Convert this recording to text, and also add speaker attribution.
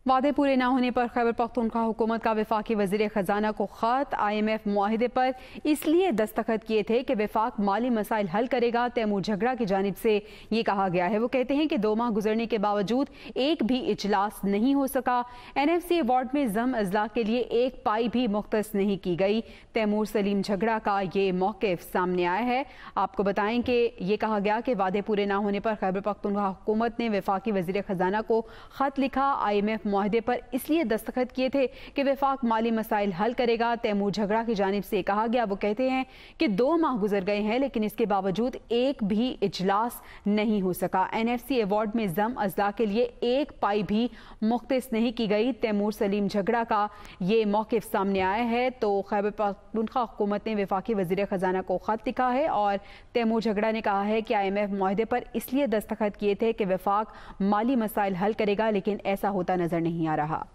Speaker 1: वादे पूरे न होने पर खैबर पख्तूनख्वा हुकूमत का वफाकी वज़ीर ख़जाना को ख़त। IMF मुआहिदे पर इसलिए दस्तखत किए थे कि वफाक माली मसाइल हल करेगा। तैमूर झगड़ा की जानिब से ये कहा गया है। वो कहते हैं कि 2 माह गुजरने के बावजूद एक भी इजलास नहीं हो सका। NFC अवार्ड में जम अजला के लिए एक पाई भी मुख्तस नहीं की गई। तैमूर सलीम झगड़ा का ये मौक़िफ़ सामने आया है। आपको बताएं कि ये कहा गया कि वादे पूरे न होने पर खैबर पख्तूनख्वा हुकूमत ने वफाकी वज़ीर ख़जाना को ख़त लिखा। IMF मुआहिदे पर इसलिए दस्तखत किए थे कि वफाक माली मसाइल हल करेगा। तैमूर झगड़ा की जानिब से कहा गया। वो कहते हैं कि 2 माह गुजर गए हैं लेकिन इसके बावजूद एक भी इजलास नहीं हो सका। NFC अवार्ड में जम अजला के लिए एक पाई भी मुख्तस नहीं की गई। तैमूर सलीम झगड़ा का ये मौक़िफ़ सामने आया है। तो खैबर पख्तूनख्वा हुकूमत ने वफाकी वज़ीर ख़जाना को ख़त लिखा है और तैमूर झगड़ा ने कहा है कि IMF मुआहिदे पर इसलिए दस्तखत किए थे कि वफाक माली मसाइल हल करेगा, लेकिन ऐसा होता नजर नहीं आ रहा।